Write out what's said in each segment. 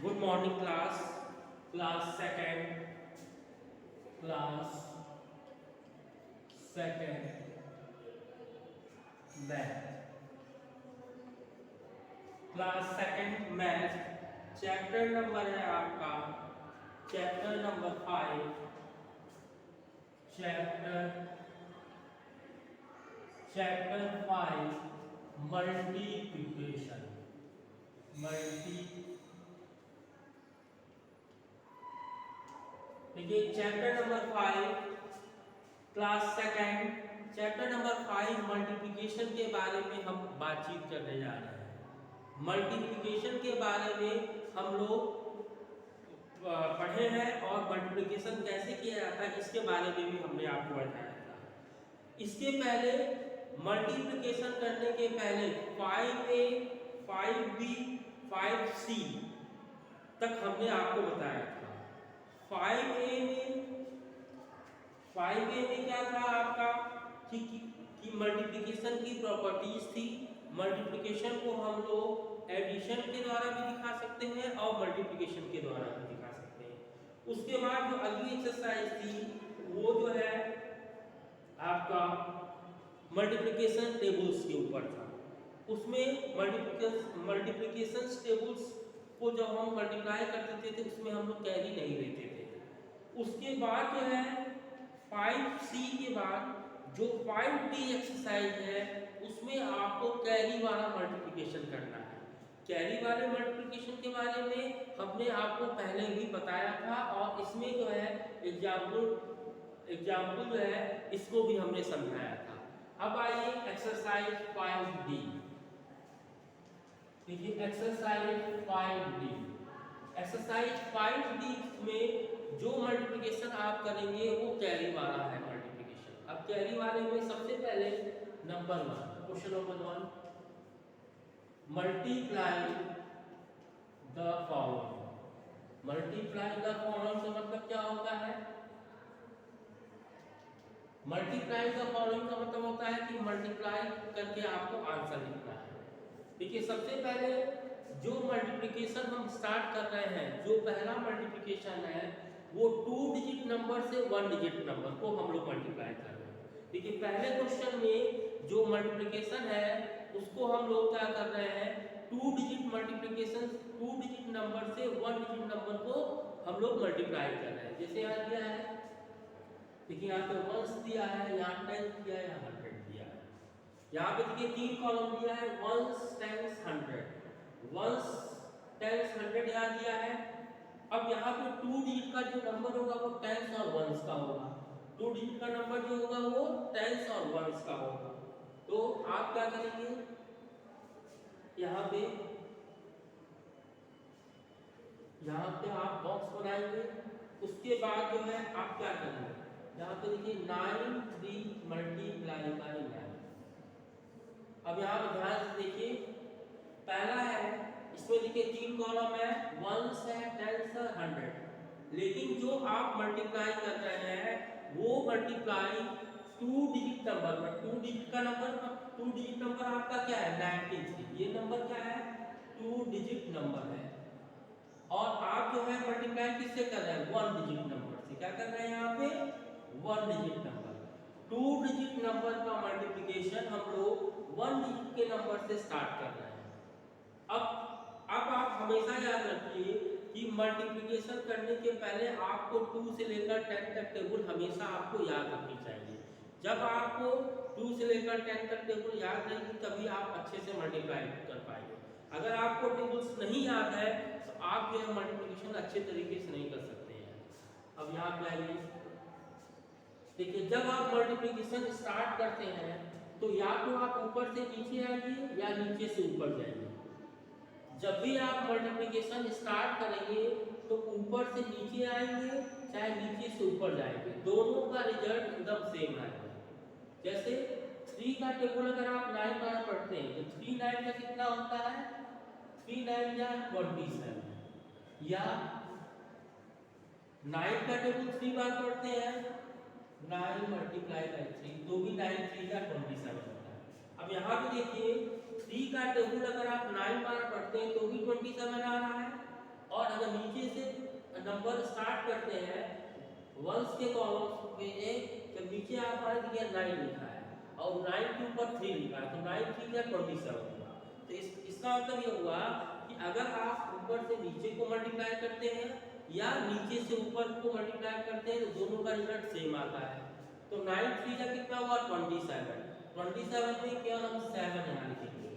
Good morning class class second math class second math chapter number है आपका chapter number 5 chapter 5 multiplication देखिए chapter number 5 class second chapter number 5 multiplication के बारे में हम बातचीत करने जा रहे हैं। मल्टीप्लिकेशन के बारे में हम लोग पढ़े हैं और मल्टीप्लिकेशन कैसे किया जाता है इसके बारे में भी हमने आपको बताया था। इसके पहले मल्टीप्लिकेशन करने के पहले 5a 5b 5c तक हमने आपको बताया था। 5a में क्या था आपका कि मल्टीप्लिकेशन की प्रॉपर्टीज थी। मल्टीप्लिकेशन को हम लोग एडिशन के द्वारा भी दिखा सकते हैं और मल्टीप्लिकेशन के द्वारा भी दिखा सकते हैं। उसके बाद जो अगली एक्सरसाइज थी वो जो है आपका मल्टीप्लिकेशन टेबल्स के ऊपर था। उसमें मल्टीप्लिकेशन टेबल्स को जब हम मल्टीप्लाई करते थे उसमें हम लोग कैरी नहीं लेते थे। उसके बाद जो है 5c के बाद जो 5d एक्सरसाइज है उसमें आपको कैरी वाला मल्टीप्लिकेशन करना है। कैरी वाले मल्टीप्लिकेशन के बारे में हमने आपको पहले भी बताया था और इसमें जो है एग्जाम्पल जो है इसको भी हमने समझाया था। अब आइए एक्सरसाइज 5d। देखिए एक्सरसाइज 5d में जो मल्टीप्लिकेशन आप करेंगे वो कैरी वाला है मल्टीप्लिकेशन। अब कैरी वाले में सबसे पहले number 1 question number 1 multiply the following. Multiply the following का मतलब क्या होता है? मल्टीप्लाई द फॉलोइंग का मतलब होता है कि मल्टीप्लाई करके आपको आंसर लिखना है। देखिए सबसे पहले जो मल्टीप्लिकेशन हम स्टार्ट कर रहे हैं, जो पहला मल्टीप्लिकेशन है वो 2 डिजिट नंबर से 1 डिजिट नंबर को हम लोग मल्टीप्लाई कर रहे हैं। देखिए पहले क्वेश्चन में जो मल्टीप्लिकेशन है उसको हम लोग क्या कर रहे हैं, 2 डिजिट मल्टीप्लिकेशन 2 डिजिट नंबर से 1 डिजिट नंबर को हम लोग मल्टीप्लाई कर रहे हैं। जैसे यहाँ दिया है, देखिए यहाँ पे 1 दिया है, यहाँ 10 दिया है, यहाँ 100 दिया है। यहाँ पे देखिए 3 कॉलम दिया है, 1 10 100 1 10 100 यहाँ दिया है। अब यहाँ पे 2 डिजिट का जो नंबर होगा वो 10 और 1s का होगा। 2 डिजिट का नंबर जो होगा वो 10 और 1s का होगा। तो आप क्या करेंगे, यहाँ पे आप बॉक्स बनाएंगे। उसके बाद जो है आप क्या करेंगे, यहाँ पे देखिए 9 3 मल्टीप्लाई बाय 9। अब यहाँ पर ध्यान से देखिए, पहला है इसमें देखिए 3 कॉलम है, 1s है, 10s है, 100। लेकिन जो आप मल्टीप्लाई कर रहे हैं वो मल्टीप्लाई 2 डिजिट नंबर पर। 2 डिजिट का नंबर, 2 डिजिट नंबर आपका क्या है 93। ये नंबर क्या है 2 डिजिट नंबर है। और आप जो है मल्टीप्लाई किससे कर रहे हैं 1 डिजिट नंबर से। क्या कर रहे हैं यहाँ पे 1 डिजिट नंबर। 2 डिजिट नंबर का मल्टीप्लिकेशन हम लोग 1 डिजिट के नंबर से स्टार्ट कर रहे हैं। अब आप हमेशा याद रखिए कि मल्टीप्लिकेशन करने के पहले आपको 2 से लेकर 10 तक टेबल हमेशा आपको याद रखनी चाहिए। जब आपको 2 से लेकर 10 तक टेबल याद रहेगी तभी आप अच्छे से मल्टीप्लाई कर पाएंगे। अगर आपको टेबल्स नहीं याद है तो आप यह मल्टीप्लिकेशन अच्छे तरीके से नहीं कर सकते हैं। अब यहाँ पे आइए, देखिए जब आप मल्टीप्लिकेशन स्टार्ट करते हैं तो या तो आप ऊपर से नीचे आइए या नीचे से ऊपर जाइए। जब भी आप मल्टीप्लिकेशन स्टार्ट करेंगे तो ऊपर से नीचे आएंगे चाहे नीचे से ऊपर जाएंगे, दोनों का रिजल्ट एकदम सेम आएगा। जैसे 3 का टेबल अगर आप 9 बार पढ़ते हैं तो 3 9 का कितना होता है 3 9 या 27। या 9 का टेबल 3 बार पढ़ते हैं 9 मल्टीप्लाई बाय 3 तो भी 9 3 का 27 होता है। अब यहाँ पे देखिए 3 का टेबल अगर आप 9 बार पढ़ते हैं तो भी 27 आ रहा है। और अगर नीचे से नंबर स्टार्ट करते हैं वंस के कॉलम में, जब नीचे आप आए तो 9 लिखा है और 9 के ऊपर 3 लिखा है, तो 9 3 या 27 हुआ। तो इसका मतलब ये हुआ कि अगर आप ऊपर से नीचे को मल्टीप्लाई करते हैं या नीचे से ऊपर को मल्टीप्लाई करते हैं तो दोनों का रिजल्ट सेम आता है। तो 9 3 का कितना हुआ 27। 27 में केवल हम 7 यहाँ लिखेंगे।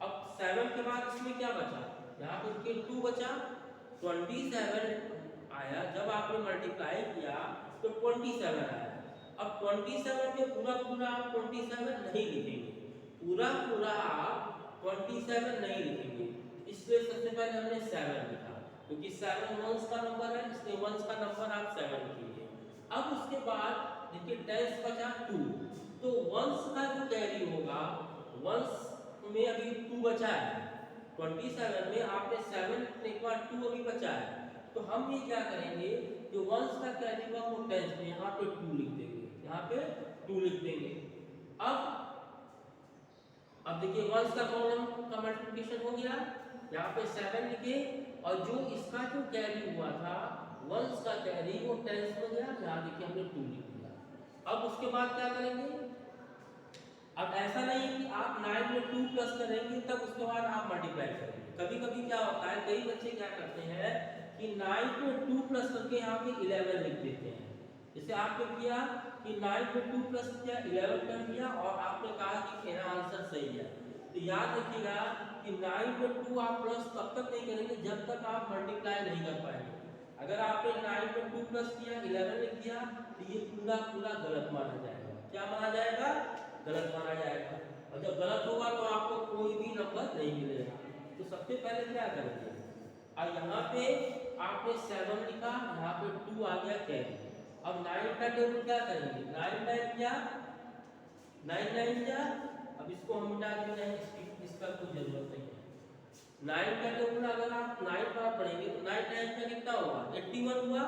अब 7 के बाद इसमें क्या बचा, यहाँ पे के 2 बचा, 27 आया। जब आपने मल्टीप्लाई किया तो 27 आया। अब 27 में पूरा पूरा आप 27 नहीं लिखेंगे, पूरा पूरा आप 27 नहीं लिखेंगे, इसलिए सबसे पहले हमने 7 लिखा, क्योंकि 7 वंस का नंबर है, इसलिए वंस का नंबर आप 7 लिखेंगे। अब उसके बाद देखिए टेंस बचा 2, तो वंस का जो कैरी होगा, वंस में अभी 2 बचा है, 27 में आपने 7 एक बार 2 अभी बचा है, तो हम ये क्या करेंगे, जो वंस का कैरी होगा वो टेंस में यहाँ पे 2 लिख देंगे, यहाँ पे 2 लिख देंगे। अब देखिए वंस का कॉलम का मल्टीप्लिकेशन हो गया, यहाँ पे 7 लिखे, और जो इसका जो कैरी हुआ था वंस का कैरी वो टेंस में गया, यहाँ देखिए हमने 2 लिख दिया। अब उसके बाद क्या करेंगे, अब ऐसा नहीं है कि आप 9 में 2 प्लस करेंगे तब उसके बाद आप मल्टीप्लाई करेंगे। कभी कभी क्या होता है, कई बच्चे क्या करते हैं कि 9 में 2 प्लस करके यहाँ पे 11 लिख देते हैं। जैसे आपने किया कि 9 में 2 प्लस किया, 11 कर दिया और आपने कहा कि मेरा आंसर सही है। तो याद रखिएगा कि 9 में 2 आप प्लस तब तक नहीं करेंगे जब तक आप मल्टीप्लाई नहीं कर पाएंगे। अगर आपने 9 में 2 प्लस किया, 11 लिख दिया, तो ये पूरा पूरा गलत माना जाएगा। क्या माना जाएगा, गलत माना जाएगा। और जब गलत होगा तो आपको कोई भी नंबर नहीं मिलेगा। तो सबसे पहले क्या करेंगे, और यहाँ पे आपने 7 लिखा, यहाँ पे 2 आ गया कैरी। अब 9 का टेबल क्या करेंगे, 9 9 क्या 9 9 क्या, अब इसको हम मिटा देते हैं, इसका कोई जरूरत नहीं है। 9 का टेबल अगर आप 9 बार पढ़ेंगे तो 9 9 का कितना हुआ 81 हुआ।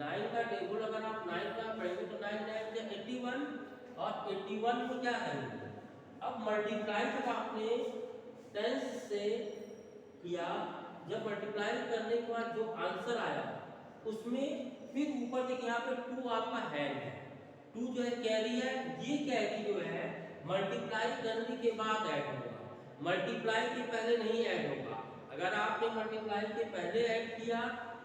9 का टेबल अगर आप 9 बार पढ़ेंगे तो 9 9 का 81, और 81 को क्या करेंगे, अब मल्टीप्लाई जब आपने 10 से किया, जब मल्टीप्लाई करने के बाद जो आंसर आया उसमें फिर ऊपर देखिए यहाँ पे 2 आपका है, 2 जो है कैरी है, ये कैरी जो है मल्टीप्लाई करने के बाद ऐड होगा, मल्टीप्लाई के पहले नहीं ऐड होगा। अगर आपने मल्टीप्लाई के पहले ऐड किया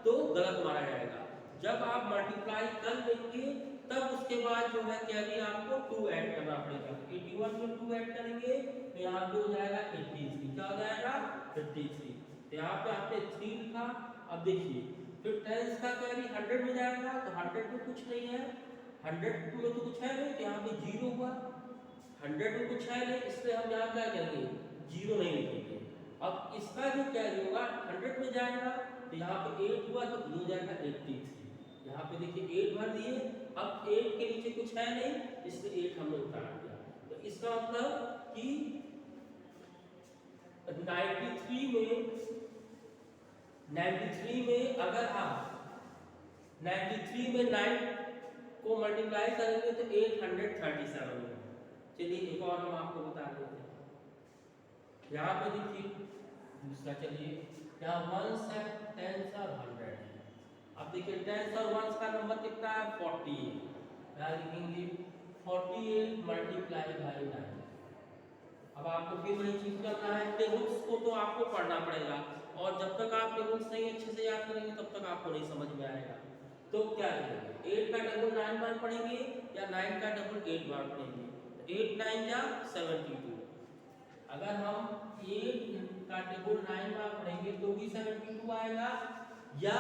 तो गलत माना जाएगा। जब आप मल्टीप्लाई कर देंगे तब उसके बाद जो है कैरी आपको 2 ऐड करना पड़ेगा। 81 में 2 ऐड करेंगे तो यहाँ पे हो जाएगा 83। क्या हो जाएगा 83। तो यहाँ पे आपने 3 लिखा। अब देखिए फिर टेंस का कैरी 100 में जाएगा, तो 100 में कुछ नहीं है, 100 में तो कुछ है नहीं, तो यहाँ पे 0 हुआ। 100 में कुछ है नहीं, इसलिए हम यहाँ क्या करेंगे 0 नहीं लिखेंगे। अब इसका जो कैरी होगा 100 में जाएगा, तो यहाँ पे 8 हुआ, तो ये हो जाएगा 83। यहाँ पे देखिए 8 भर दिए, अब 8 के नीचे कुछ है नहीं, इसलिए 8 हमने उतार दिया। तो इसका मतलब कि 93 में अगर आप 93 में 9 को मल्टीप्लाई करेंगे तो 837 होगा। चलिए एक और हम आपको बता देते हैं। यहाँ पे देखिए दूसरा, चलिए यहाँ 1s है, 10s और 100 है। अब देखिए 10s और 1s का नंबर कितना है 48। यहाँ लिखेंगे 48 मल्टीप्लाई बाई 9। अब आपको फिर वही चीज करना है, टेबल्स को तो आपको पढ़ना पड़ेगा, और जब तक आप टेबल्स नहीं अच्छे से याद करेंगे तब तक आपको नहीं समझ में आएगा। तो क्या करेंगे, 8 का टेबल 9 बार पढ़ेंगे या 9 का टेबल 8 बार पढ़ेंगे। 8 9 या 72। अगर हम 8 का टेबल 9 बार पढ़ेंगे तो भी 72 आएगा, या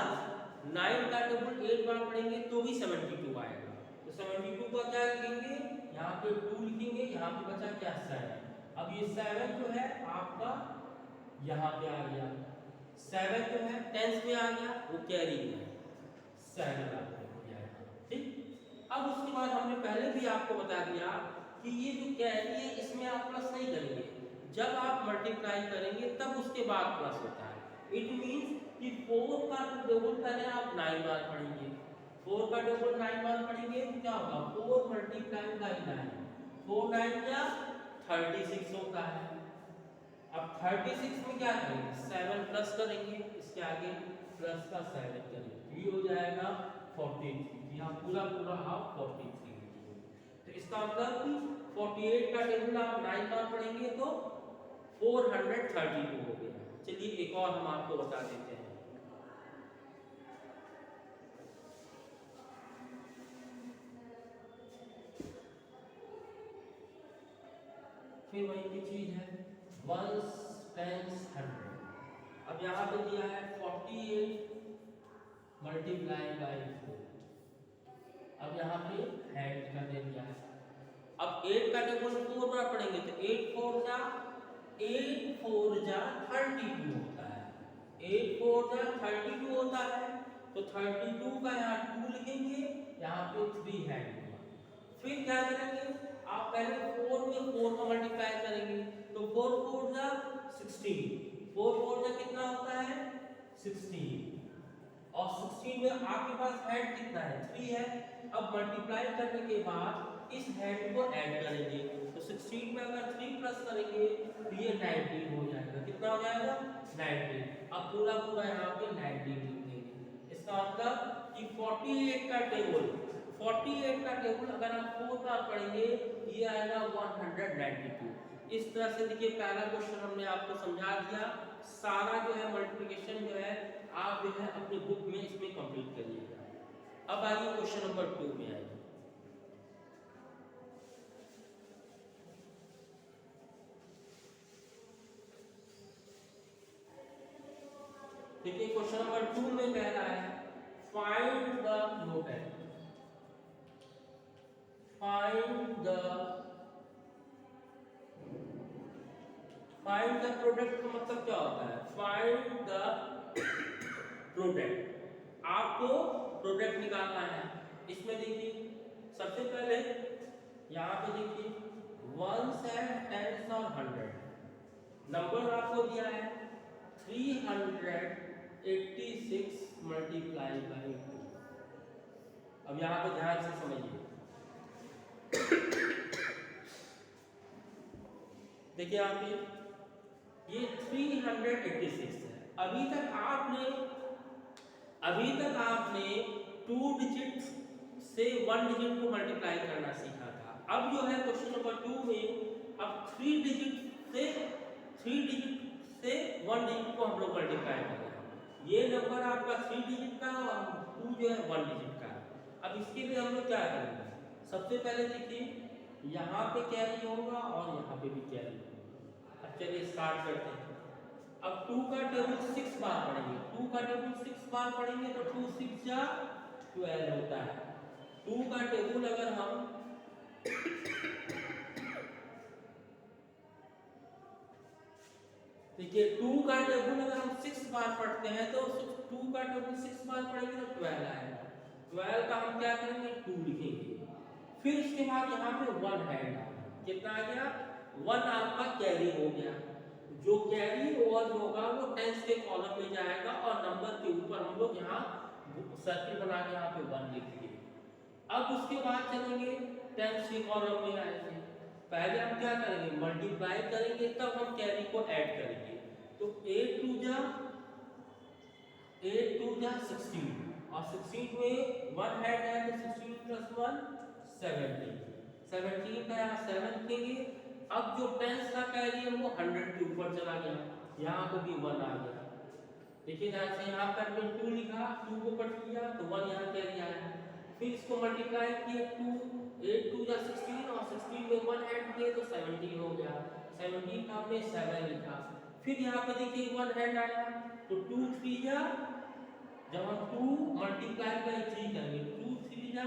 9 का टेबल 8 बार पढ़ेंगे तो भी 72 आएगा। तो 72 को क्या लिखेंगे, यहाँ पे 2 लिखेंगे, यहाँ पे बचा क्या 7। अब ये 7 जो है आपका यहाँ पे आ गया, 7 जो है 10s में आ गया, वो कैरी है 7 आपको हो जाएगा। ठीक। अब उसके बाद हमने पहले भी आपको बता दिया कि ये जो कैरी है इसमें आप प्लस नहीं करेंगे, जब आप मल्टीप्लाई करेंगे तब उसके बाद प्लस होता है। इट मींस कि 4 का डबल पहले आप 9 बार पढ़ेंगे, 4 का डबल 9 बार पढ़ेंगे तो क्या होगा 4 मल्टीप्लाई बाई 9, 4 9 क्या 36 होता है। अब 36 में क्या करेंगे, 7 प्लस करेंगे, इसके आगे प्लस का 7 करेंगे, ये हो जाएगा 43। यहाँ पूरा पूरा आप 43 लिखिए। तो इसका मतलब कि 48 का टेबल आप 9 बार पढ़ेंगे तो 432 हो गया। चलिए एक और हम आपको बता देते हैं। फिर वही की चीज है, 1 10 100। अब यहाँ पे दिया है 48 मल्टीप्लाई बाई 4। अब यहाँ पे हेड का दे दिया है। अब 8 का टेबल 4 बार पढ़ेंगे तो 8 4 जा 32 होता है। 8 4 जा 32 होता है। तो 32 का यहाँ 2 लिखेंगे, यहाँ पे 3 हेड होगा। फिर क्या करेंगे, आप पहले 4 में 4 का मल्टीप्लाई करेंगे तो 4 4 जा 16। 4 4 जा कितना होता है 16। और 16 में आपके पास हेड कितना है 3 है। अब मल्टीप्लाई करने के बाद इस हेड को ऐड करेंगे तो 16 में अगर 3 प्लस करेंगे तो ये 19 हो जाएगा। कितना हो जाएगा 19। अब पूरा पूरा यहाँ पे 19 लिख देंगे। इसका मतलब कि 48 का टेबल अगर आप 4 बार पढ़ेंगे ये आएगा 192। इस तरह से देखिए पहला क्वेश्चन हमने आपको समझा दिया। सारा जो है मल्टीप्लिकेशन जो है आप जो है अपने बुक में इसमें कंप्लीट करिएगा। अब आइए क्वेश्चन नंबर 2 में आइए। देखिए क्वेश्चन नंबर 2 में कह रहा है find the product. Find the product का मतलब क्या होता है, फाइंड द प्रोडक्ट। आपको प्रोडक्ट निकालना है। इसमें देखिए सबसे पहले यहाँ पे देखिए 1s and 10s और 100 नंबर आपको दिया है 386 मल्टीप्लाई बाई 2। अब यहाँ पे ध्यान से समझिए। देखिए यहाँ पे ये 386 है। अभी तक आपने 2 डिजिट से 1 डिजिट को मल्टीप्लाई करना सीखा था। अब जो है क्वेश्चन नंबर 2 में अब 3 डिजिट से 1 डिजिट को हम लोग मल्टीप्लाई कर रहे हैं। ये नंबर आपका 3 डिजिट का और 2 जो है 1 डिजिट का। अब इसके लिए हम लोग क्या करेंगे, सबसे पहले देखिए यहाँ पे कैरी होगा और यहाँ पे भी कैरी होगा। अब चलिए स्टार्ट करते हैं। अब 2 का टेबल 6 बार पढ़ेंगे। 2 का टेबल 6 बार पढ़ेंगे तो 2 6 जा 12 होता है। 2 का टेबल अगर हम देखिए 2 का टेबल अगर हम 6 बार पढ़ते हैं तो 2 का टेबल 6 बार पढ़ेंगे तो 12 आएगा। 12 का हम क्या करेंगे 2 लिखेंगे। फिर इसके बाद यहाँ पे 1 है, कितना आ गया 1 आपका कैरी हो गया। जो कैरी ओवर होगा वो टेंस के कॉलम में जाएगा और नंबर के ऊपर हम लोग यहाँ सर्किल बना के यहाँ पे 1 लिख दिए। अब उसके बाद चलेंगे टेंस के कॉलम में आएंगे। पहले हम क्या करेंगे मल्टीप्लाई करेंगे तब हम कैरी को ऐड करेंगे। तो 8 2 जा 16 और 16 में 1 ऐड है तो 16 + 1 17 का यहाँ 7 लिखेंगे। अब जो टेंस का कैरी है वो 100 के ऊपर चला गया, यहाँ पे भी 1 आ गया। देखिए ध्यान से यहाँ पर हमने 2 लिखा, 2 को कट किया तो 1 यहाँ कैरी आया। फिर इसको मल्टीप्लाई किए 8 2 जा 16 और 16 में 1 ऐड किए तो 17 हो गया। 17 का हमने 7 लिखा। फिर यहाँ पे देखिए 1 ऐड आया तो 2 3 जा, जब हम 2 मल्टीप्लाई बाई 3 करेंगे 2 3 जा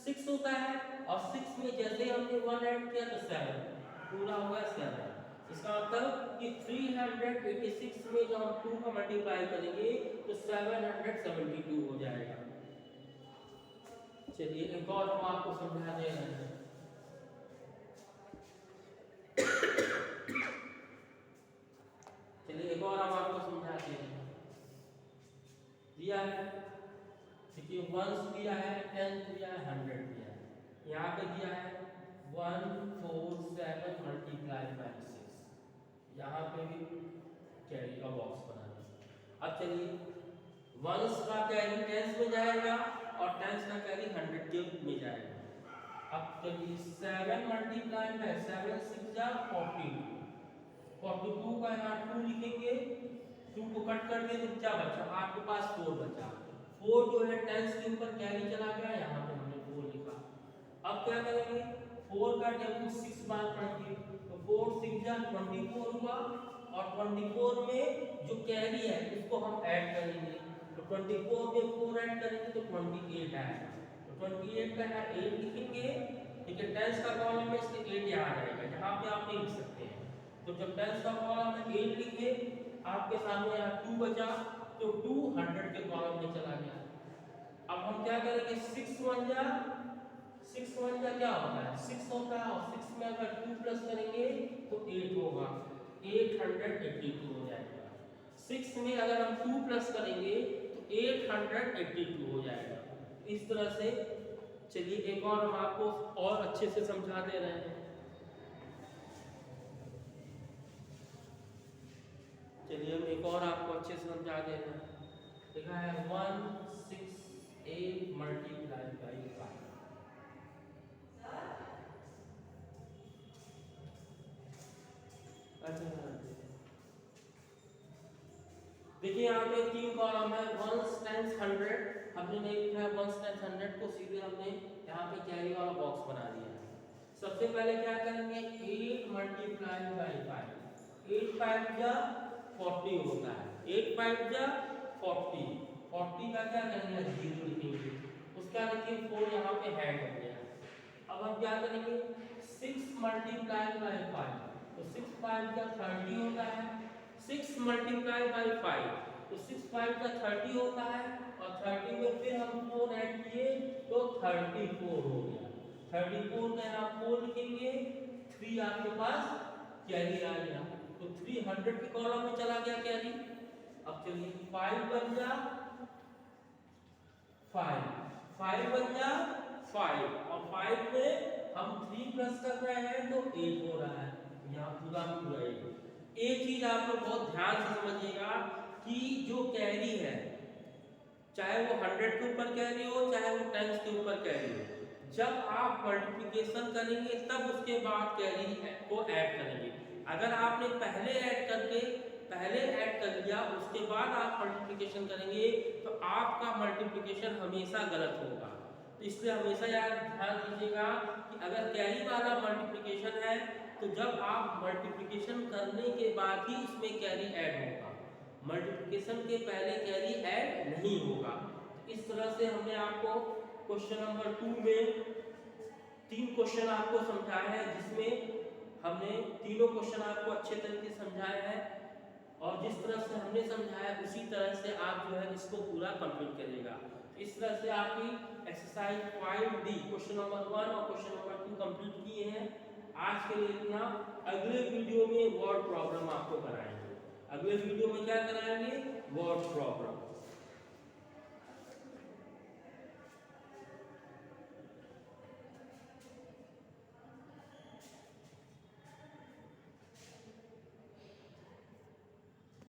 6 होता है और 6 में जैसे हमने 1 ऐड किया तो 7 पूरा हो गया 7। इसका मतलब कि 386 में जब हम 2 का मल्टीप्लाई करेंगे तो 772 हो जाएगा। चलिए एक और हम आपको समझा दे रहे हैं। चलिए एक और हम आपको समझाते हैं। दिया है देखिए 1 दिया है 10 दिया है 100 दिया है। यहाँ पे दिया है 147 मल्टीप्लाई बाई 6। यहाँ पे भी कैरी का बॉक्स बना दिया। अब चलिए वंस का कैरी टेंस में जाएगा और टेंस का कैरी 100 के में जाएगा। अब चलिए 7 मल्टीप्लाई बाय 7 6 जा 42। 42 का यहाँ 2 लिखेंगे, 2 को कट कर दें तो क्या बचा, आपके पास 4 बचा। 4 जो है टेंस के ऊपर कैरी चला गया, यहाँ पे हमने 4 लिखा। अब क्या करेंगे, 4 का टेबल 6 बार पढ़ेंगे तो 4 6 जा 24 हुआ और 24 में जो कैरी है उसको हम ऐड करेंगे। तो 24 में 4 ऐड करेंगे तो 28 आएगा। तो 28 का यहाँ 8 लिखेंगे, ठीक है। टेंस का कॉलम में इसलिए 8 यहाँ रहेगा, यहाँ पे आप नहीं लिख सकते हैं। तो जब टेंस का कॉलम में 8 लिखे, आपके सामने यहाँ 2 बचा तो 2 100 के कॉलम में चला गया। अब हम क्या करेंगे, 6 1 जा क्या होता है, 6 होता है और 6 में अगर 2 प्लस करेंगे तो 8 होगा, 882 हो जाएगा। 6 में अगर हम 2 प्लस करेंगे तो 882 हो जाएगा। इस तरह से चलिए एक और हम आपको और अच्छे से समझा दे रहे हैं। चलिए हम एक और आपको अच्छे से समझा दे रहे हैं। देखा है 168 मल्टीप्लाई बाई 5। देखिए यहाँ पे 3 कॉलम है, 1 टाइम्स 100 हमने नहीं लिखा है, 1 टाइम्स 100 को सीधे हमने यहाँ पे कैरी वाला बॉक्स बना दिया है। सबसे पहले क्या करेंगे, 8 मल्टीप्लाई बाई 5। 8 5 जा 40 होता है, 8 5 जा 40। 40 का क्या करेंगे, 0 लिखेंगे, उसका देखिए 4 यहाँ पे ऐड हो गया। अब हम क्या करेंगे, 6 मल्टीप्लाई बाई 5 तो 6 5 का 30 होता है। 6 मल्टीप्लाई बाई 5 तो 6 5 का 30 होता है और 30 में फिर हम 4 ऐड किए तो 34 हो गया। 34 का यहाँ 4 लिखेंगे, 3 आपके पास कैरी आ गया तो 300 के कॉलम में चला गया कैरी। अब चलिए 5 बन जा 5 बन जा 5 और 5 में हम 3 प्लस कर रहे हैं तो 8 हो रहा है, यहाँ पूरा पूरा 8। एक चीज आप लोग बहुत ध्यान से समझिएगा कि जो कैरी है, चाहे वो 100 के ऊपर कैरी हो चाहे वो 10 के ऊपर कैरी हो, जब आप मल्टीप्लिकेशन करेंगे तब उसके बाद कैरी को ऐड करेंगे। अगर आपने पहले ऐड कर लिया उसके बाद आप मल्टीप्लिकेशन करेंगे तो आपका मल्टीप्लिकेशन हमेशा गलत होगा। तो इसलिए हमेशा यार ध्यान दीजिएगा कि अगर कैरी वाला मल्टीप्लिकेशन है तो जब आप मल्टीप्लिकेशन करने के बाद ही इसमें कैरी ऐड होगा, मल्टीप्लिकेशन के पहले कैरी ऐड नहीं होगा। इस तरह से हमने आपको क्वेश्चन नंबर 2 में 3 क्वेश्चन आपको समझाए हैं, जिसमें हमने तीनों क्वेश्चन आपको अच्छे तरीके से समझाए हैं और जिस तरह से हमने समझाया उसी तरह से आप जो है इसको पूरा कंप्लीट करिएगा। इस तरह से आपकी एक्सरसाइज 5D क्वेश्चन नंबर 1 और क्वेश्चन नंबर 2 कंप्लीट किए हैं। आज के लिए इतना। अगले वीडियो में वर्ड प्रॉब्लम आपको कराएंगे। अगले वीडियो में क्या कराएंगे, वर्ड प्रॉब्लम।